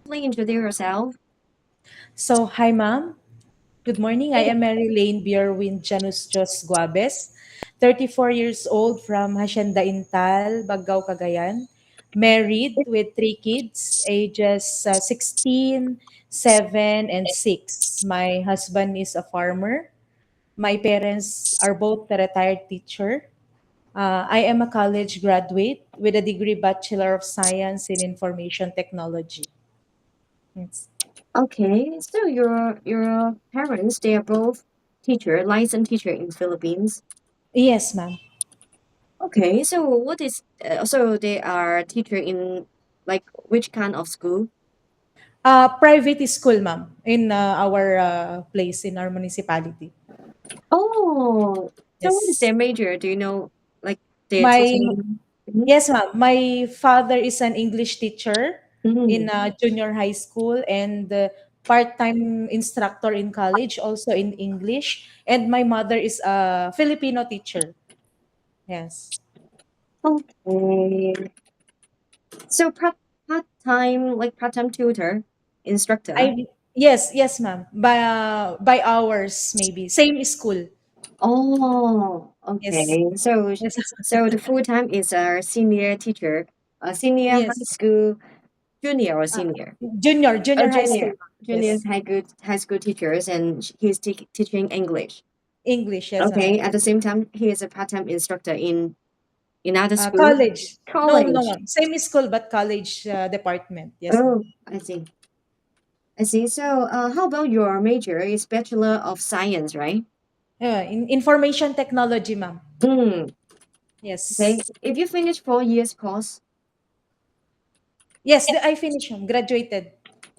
Please introduce yourself. Hi, ma'am. Good morning. I am Mary Lane Bierwin Janus Jos Guabes, 34 years old from Hacienda Intal, Baggao, Cagayan. Married with three kids, ages 16, 7, and 6. My husband is a farmer. My parents are both a retired teacher. I am a college graduate with a degree Bachelor of Science in Information Technology. Yes, Okay, so your parents they are both licensed teacher in Philippines. yes ma'am. Okay, so what is so they are teacher in like which kind of school? Private school, ma'am, in our place in our municipality. Oh, so what is Yes. their major? Do you know like they're My teaching? Mhm. yes, ma'am. My father is an English teacher in Mhm. junior high school and part-time instructor in college, also in English. And my mother is a Filipino teacher. Yes. Okay, so part time tutor instructor. I yes, yes, ma'am. By hours maybe. Same school. Oh, Yes. okay. Yes. So the full time is a senior teacher, a senior high Yes. school, junior or Uh, senior, junior high school. junior, Ma'am. junior Yes. high school teachers, and he's teaching English. English, yes, ma'am. Okay. At the same time, he is a part time instructor in other school, College. No, no, college. ma'am. Same school but college department. Yes, ma'am. Oh, I see. I see. So, how about your major? Is Bachelor of Science, right? In information technology, ma'am. Hmm. Okay. Yes. If you finish 4 years course, Yes, I finished, ma'am. Graduated.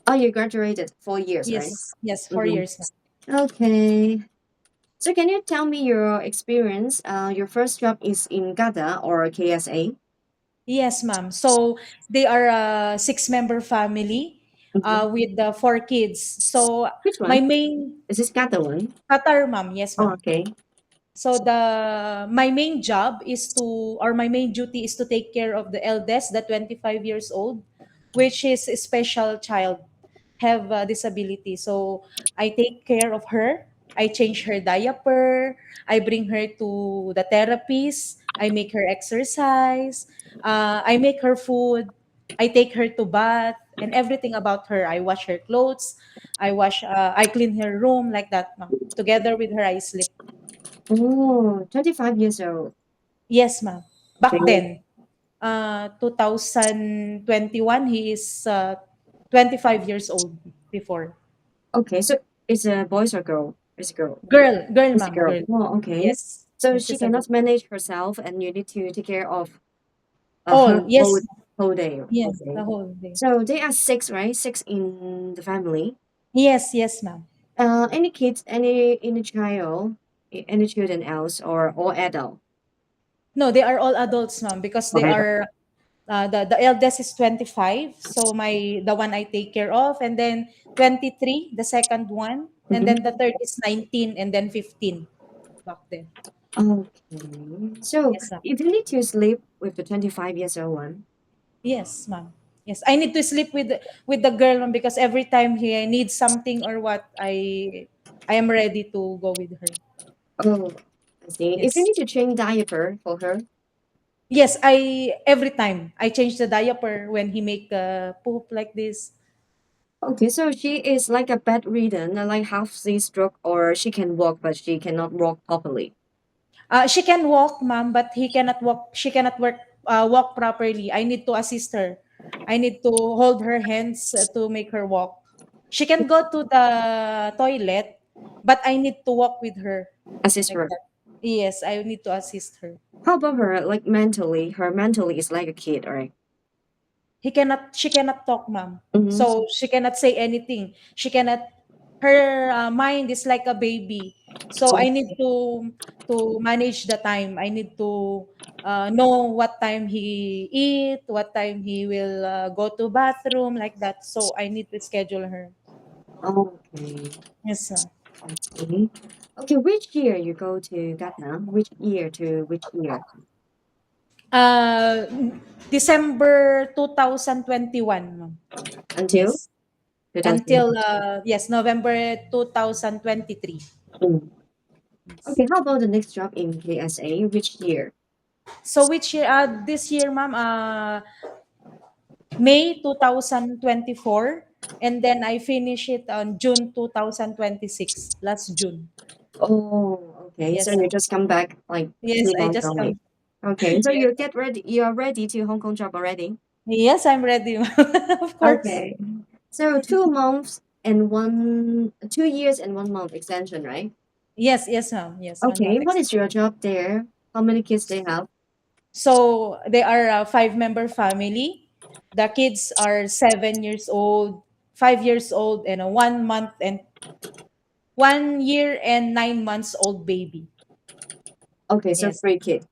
oh, you graduated 4 years, right? Yes. Yes, 4 years, ma'am. Mm-hmm. Okay. So can you tell me your experience? Your first job is in GADA or KSA? Yes, ma'am. So they are a six-member family Mhm. with the four kids. So Which my one? main Is this GADA one? Qatar, ma'am. Yes, Oh, ma'am. okay. So my main job is to or my main duty is to take care of the eldest, the 25 years old, which is a special child, have a disability. So I take care of her. I change her diaper. I bring her to the therapist. I make her exercise. I make her food. I take her to bath and everything about her. I wash her clothes. I clean her room like that, ma'am. Together with her, I sleep. Oh, 25 years old. Yes, ma'am. Back Okay. then, 2021, he is 25 years old before. Okay, so it's a boys or girl? It's a girl. Girl, It's a ma'am, girl. girl. Oh, okay. Yes, So yes, she she's a girl. cannot manage herself and you need to take care of her All, whole yes, whole day. yes, Okay. the whole day. So they are six, right? Six in the family. Yes, yes, ma'am. Any kids, any child, any children else, or all adult? No, they are all adults, ma'am, because they Okay. are the eldest is 25, so the one I take care of, and then 23, the second one, and then Mm-hmm. the third is 19, and then 15 back then. Okay. So Yes, ma'am. if you need to sleep with the 25 years old one. Yes, ma'am. Yes, I need to sleep with the girl, ma'am, because every time he needs something or what, I am ready to go with her. Oh, I see. If you Yes. need to change diaper for her. Yes, I every time I change the diaper when he make poop like this. Okay, so she is like a bedridden, like half C stroke, or she can walk, but she cannot walk properly. She can walk, ma'am, but he cannot walk. She cannot walk properly. I need to assist her. I need to hold her hands to make her walk. She can go to the toilet, but I need to walk with her Assist like her. that. Yes, I need to assist her. How about her, like mentally? Her mentally is like a kid, right? She cannot talk, ma'am. Mm-hmm. So she cannot say anything. She cannot her mind is like a baby. So I need to manage the time. I need to know what time he eat, what time he will go to bathroom like that. So I need to schedule her. Okay. Yes, sir. Okay. Okay, which year you go to Ghana? Which year to which year? Uh, December 2021, ma'am. Until? Yes. until 2000. yes, November 2023. Mm. Yes. Okay, how about the next job in KSA? Which year? So which year? This year, ma'am, May 2024, and then I finish it on June 2026, last June. Oh, okay. So Yes, you just come back like yes, few I months just only. come. Okay, so Yes, you get ready. You are ready to Hong Kong job already. yes, I'm ready, ma'am. Of course. Okay. So 2 months and 2 years and 1 month extension, right? Yes, yes, ma'am. Yes, 1 month. Okay. What is your job there? How many kids they have? So they are a five-member family. The kids are 7 years old, 5 years old, and a 1 month and 1 year and 9 months old baby. Okay, so Yes. three kids.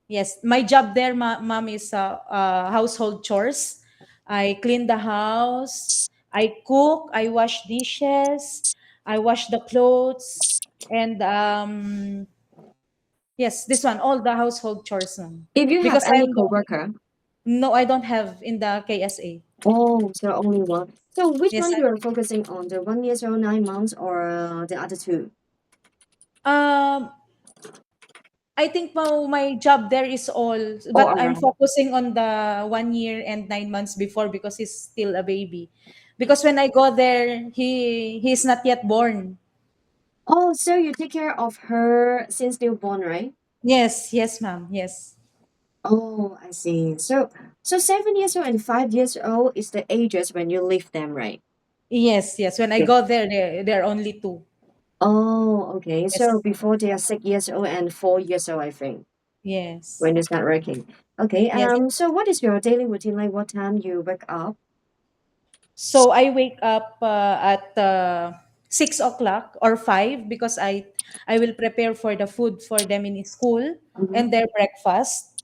Yes, my job there, mom, is household chores. I clean the house, I cook, I wash dishes, I wash the clothes, and yes, this one, all the household chores, ma'am. If you have Because any I'm the only, coworker, no, I don't have in the KSA. oh, so only one. So which Yes, one you are focusing on? The 1 year old 9 months or the other two? I think my job there is all, All but I'm around. focusing on the 1 year and 9 months before because he's still a baby. Because when I go there, he's not yet born. Oh, so you take care of her since newborn, right? Yes, yes, ma'am. Yes, Oh, I see. So 7 years old and 5 years old is the ages when you leave them, right? yes, yes. When I Yeah. go there, they're only two. Oh, okay. So Yes, before they are 6 years old and 4 years old, I think, yes, when you start working. Okay. yes. So what is your daily routine like? What time you wake up? So I wake up at 6 o'clock or 5 because I will prepare for the food for them in school and Mm-hmm. their breakfast.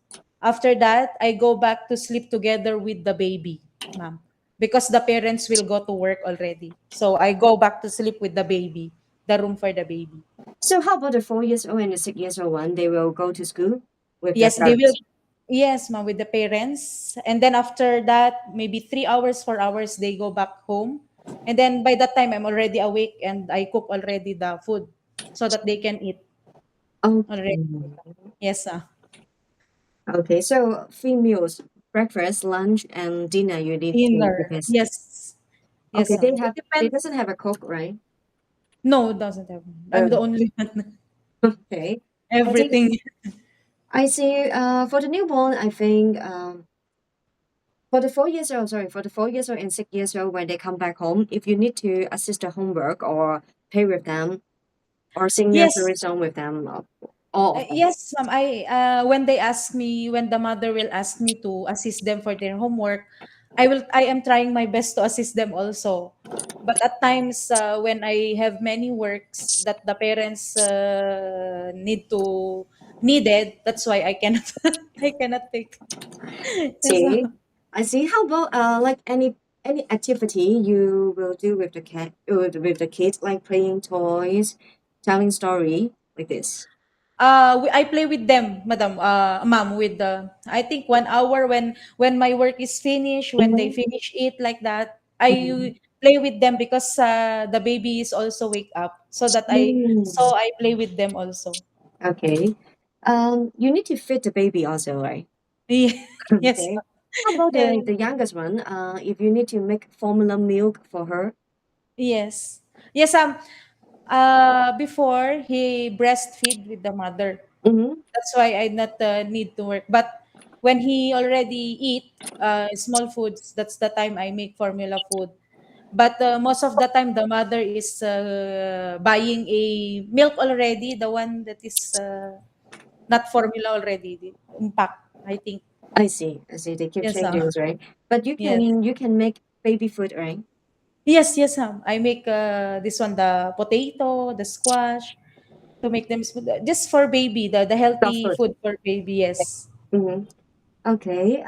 After that, I go back to sleep together with the baby, ma'am, because the parents will go to work already. So I go back to sleep with the baby, the room for the baby. So how about the 4 years old and the 6 years old one? They will go to school with their Yes, they will. parents. Yes, ma'am, with the parents. And then after that, maybe 3 hours, 4 hours, they go back home. And then by that time, I'm already awake and I cook already the food so that they can eat already. Okay. Yes, sir. Okay. So 3 meals: breakfast, lunch, and dinner. You need to Dinner. prepare. Yes. Yes, Okay. They ma'am. It have. They depends. doesn't have a cook, right? No, it doesn't have. I'm the Oh. only one. Okay. I think Everything. I see. For the newborn, I think for the 4 years old, sorry, for the 4 years old and 6 years old, when they come back home, if you need to assist the homework or play with them or sing Yes. nursery song with them, all of them. Yes, ma'am. When they ask me, when the mother will ask me to assist them for their homework, I am trying my best to assist them also. But at times, when I have many works that the parents needed, that's why I cannot I cannot take. Yes, See, I see. How about like any activity you will do with the cat with the kids, like playing toys, telling story like this. I play with them, madam, ma'am, with the, I think 1 hour when my work is finished, when they Mm-hmm. finish it like that, Mm-hmm. I play with them because the baby is also wake up, so I play with them also. Okay. You need to feed the baby also, right? Yes, Okay. How about yeah, the youngest one? If you need to make formula milk for her. yes, yes. Before he breastfeed with the mother, Mm-hmm. that's why I not need to work. But when he already eat small foods, that's the time I make formula food. But most of the time, the mother is buying a milk already, the one that is not formula already, the impact, I think. I see. I see. They keep Yes, changing, right? But yes. you can make baby food, right? Yes, yes, I make this one, the potato, the squash, to make them smooth. Just for baby, the Dog healthy food. food for baby, yes. Mm-hmm. Okay.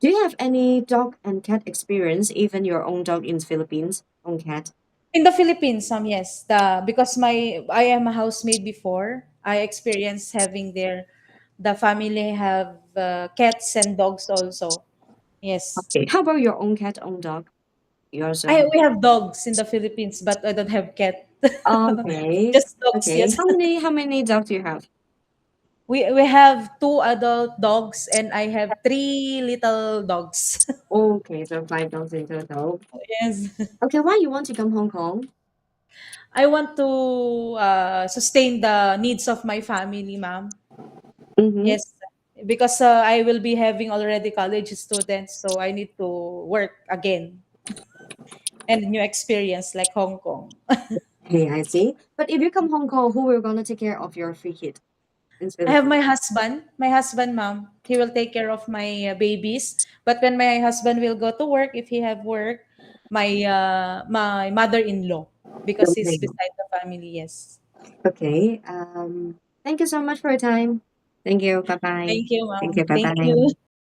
Do you have any dog and cat experience? Even your own dog in Philippines, own cat. In the Philippines, yes. Because I am a housemaid before, I experienced having the family have cats and dogs also. Yes. Okay. How about your own cat, own dog? You also I have. We have dogs in the Philippines, but I don't have cat. Okay. Just dogs, Okay. yes. How many dogs do you have? We have two adult dogs and I have three little dogs. Okay, so 5 dogs in total. Yes. Okay, why you want to come Hong Kong? I want to sustain the needs of my family, ma'am. Mm-hmm. Yes, because I will be having already college students, so I need to work again and new experience like Hong Kong. Hey, I see. But if you come Hong Kong, who will gonna take care of your three kids in I have Philippines? my husband, ma'am. He will take care of my babies. But when my husband will go to work, if he have work, my mother-in-law, because he's Okay. beside the family. Yes. Okay. Thank you so much for your time. Thank you. Bye bye. Thank you, Thank ma'am. you. Bye Thank you. bye.